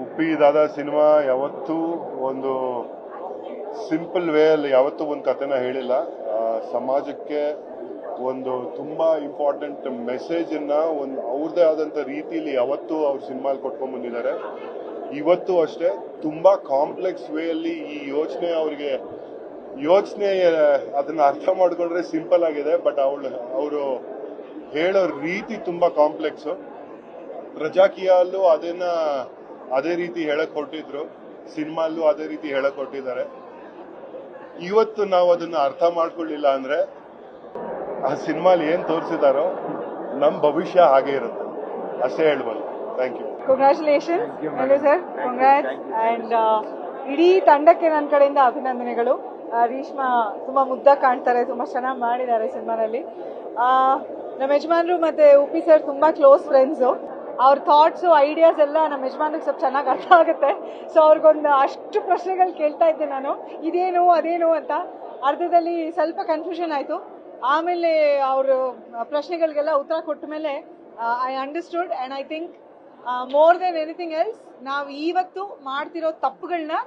ಉಪ್ಪಿ ದಾದಾ cinema ಯಾವತ್ತೂ ಒಂದು simple way ಅಲ್ಲಿ ಯಾವತ್ತೂ ಒಂದು ಕಥೆನ ಹೇಳಿಲ್ಲ. ಸಮಾಜಕ್ಕೆ ಒಂದು ತುಂಬಾ ಇಂಪಾರ್ಟೆಂಟ್ ಮೆಸೇಜ್ ಅನ್ನ ಒಂದು ಅವ್ರದೇ ಆದಂತ ರೀತಿಯಲ್ಲಿ ಯಾವತ್ತೂ ಅವ್ರ ಸಿನಿಮಾಲ್ ಕೊಟ್ಕೊಂಡ್ ಬಂದಿದ್ದಾರೆ. ಇವತ್ತು ಅಷ್ಟೇ ತುಂಬಾ ಕಾಂಪ್ಲೆಕ್ಸ್ ವೇ ಅಲ್ಲಿ ಈ ಯೋಚನೆ ಅದನ್ನ ಅರ್ಥ ಮಾಡ್ಕೊಂಡ್ರೆ ಸಿಂಪಲ್ ಆಗಿದೆ, ಬಟ್ ಅವರು ಹೇಳೋ ರೀತಿ ತುಂಬಾ ಕಾಂಪ್ಲೆಕ್ಸ್. ಪ್ರಜಾಕೀಯಲ್ಲೂ ಅದೇ ರೀತಿ ಹೇಳಕ್ ಹೊರಟಿದ್ರು, ಸಿನಿಮಾಲ್ಲೂ ಅದೇ ರೀತಿ ಹೇಳಕ್ ಹೊರಟಿದ್ದಾರೆ. ಇವತ್ತು ನಾವು ಅದನ್ನ ಅರ್ಥ ಮಾಡ್ಕೊಳ್ಳಿಲ್ಲ ಅಂದ್ರೆ ಆ ಸಿನಿಮಾಲಿ ಏನ್ ತೋರಿಸಿದಾರೋ ನಮ್ ಭವಿಷ್ಯ ಹಾಗೆ ಇರುತ್ತೆ, ಅಷ್ಟೇ ಹೇಳ್ಬೋದು. Thank you. Congratulation sir, congrats. And ಇಡೀ ತಂಡಕ್ಕೆ ನನ್ನ ಕಡೆಯಿಂದ ಅಭಿನಂದನೆಗಳು. ರೀಶ್ಮಾ ತುಂಬಾ ಮುದ್ದಾಗಿ ಕಾಣ್ತಾರೆ, ತುಂಬಾ ಚೆನ್ನಾಗಿ ಮಾಡಿದ್ದಾರೆ ಸಿನಿಮಾನಲ್ಲಿ. ನಮ್ಮ ಯಜಮಾನ್ರು ಮತ್ತೆ ಉಪ್ಪಿ ಸರ್ ತುಂಬಾ ಕ್ಲೋಸ್ ಫ್ರೆಂಡ್ಸು. ಅವ್ರ ಥಾಟ್ಸು ಐಡಿಯಾಸ್ ಎಲ್ಲ ನಮ್ಮ ಯಜಮಾನ್ರಿಗೆ ಸ್ವಲ್ಪ ಚೆನ್ನಾಗಿ ಅರ್ಥ ಆಗುತ್ತೆ. ಸೊ ಅವ್ರಿಗೊಂದು ಅಷ್ಟು ಪ್ರಶ್ನೆಗಳು ಕೇಳ್ತಾ ಇದ್ದೆ ನಾನು, ಇದೇನು ಅದೇನು ಅಂತ. ಅರ್ಧದಲ್ಲಿ ಸ್ವಲ್ಪ ಕನ್ಫ್ಯೂಷನ್ ಆಯಿತು. ಆಮೇಲೆ ಅವರು ಪ್ರಶ್ನೆಗಳಿಗೆಲ್ಲ ಉತ್ತರ ಕೊಟ್ಟ ಮೇಲೆ I understood. And I think more than anything else, ನಾವು ಇವತ್ತು ಮಾಡ್ತಿರೋ ತಪ್ಪುಗಳನ್ನ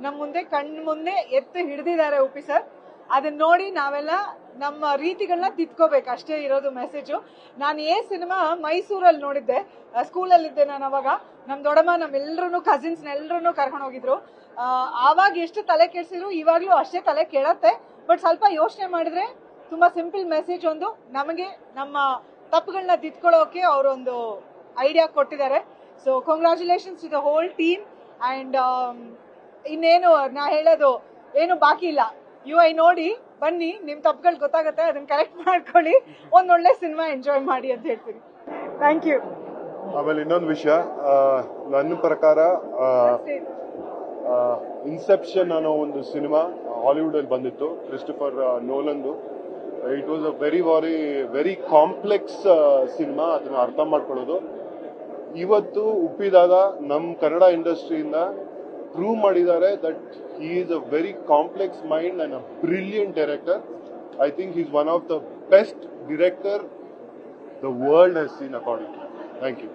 ನಮ್ಮ ಮುಂದೆ ಕಣ್ಣು ಮುಂದೆ ಎತ್ತು ಹಿಡಿದಿದ್ದಾರೆ ಉಪ್ಪಿ ಸರ್. ಅದನ್ನ ನೋಡಿ ನಾವೆಲ್ಲ ನಮ್ಮ ರೀತಿಗಳನ್ನ ತಿದ್ಕೋಬೇಕು, ಅಷ್ಟೇ ಇರೋದು ಮೆಸೇಜು. ನಾನು ಸಿನಿಮಾ ಮೈಸೂರಲ್ಲಿ ನೋಡಿದ್ದೆ, ಸ್ಕೂಲಲ್ಲಿದ್ದೆ ನಾನು ಅವಾಗ. ನಮ್ಮ ದೊಡ್ಡಮ್ಮ ನಮ್ಮೆಲ್ಲರೂ ಕಸಿನ್ಸ್ನೆಲ್ಲರೂ ಕರ್ಕೊಂಡು ಹೋಗಿದ್ರು. ಆವಾಗ ಎಷ್ಟು ತಲೆ ಕೆಡಿಸಿದ್ರು ಇವಾಗಲೂ ಅಷ್ಟೇ ತಲೆ ಕೆಡತ್ತೆ. ಬಟ್ ಸ್ವಲ್ಪ ಯೋಚನೆ ಮಾಡಿದ್ರೆ ತುಂಬಾ ಸಿಂಪಲ್ ಮೆಸೇಜ್ ಒಂದು ನಮಗೆ ನಮ್ಮ ತಪ್ಪುಗಳನ್ನ ತಿದ್ಕೊಳ್ಳೋಕೆ ಅವರೊಂದು ಐಡಿಯಾ ಕೊಟ್ಟಿದ್ದಾರೆ. So congratulations to the whole team. And ಇನ್ನೇನು ನಾ ಹೇಳೋದು ಏನು ಬಾಕಿ ಇಲ್ಲ. ಐ ನೋಡಿ ಬನ್ನಿ, ನಿಮ್ ತಪ್ಪುಗಳು ಗೊತ್ತಾಗುತ್ತೆ, ಅದನ್ನ ಕರೆಕ್ಟ್ ಮಾಡ್ಕೊಳ್ಳಿ, ಒಂದೊಳ್ಳೆ ಸಿನಿಮಾ ಎಂಜಾಯ್ ಮಾಡಿ ಅಂತ ಹೇಳ್ತೀನಿ. Thank you. ಆಮೇಲೆ ಇನ್ನೊಂದು ವಿಷಯ, ನನ್ನ ಪ್ರಕಾರ ಇನ್ಸೆಪ್ಷನ್ ಅನ್ನೋ ಒಂದು ಸಿನಿಮಾ ಹಾಲಿವುಡ್ ಅಲ್ಲಿ ಬಂದಿತ್ತು, ಕ್ರಿಸ್ಟೋಫರ್ ನೋಲನ್ದು. It was a very complex cinema. ಅದನ್ನ ಅರ್ಥ ಮಾಡ್ಕೊಳ್ಳೋದು ಇವತ್ತು ಉಪ್ಪಿದಾಗ ನಮ್ಮ ಕನ್ನಡ ಇಂಡಸ್ಟ್ರಿಯಿಂದ ಪ್ರೂವ್ ಮಾಡಿದ್ದಾರೆ that he is a very complex mind and a brilliant director. I think he's one of the best director the world has seen according to me. Thank you.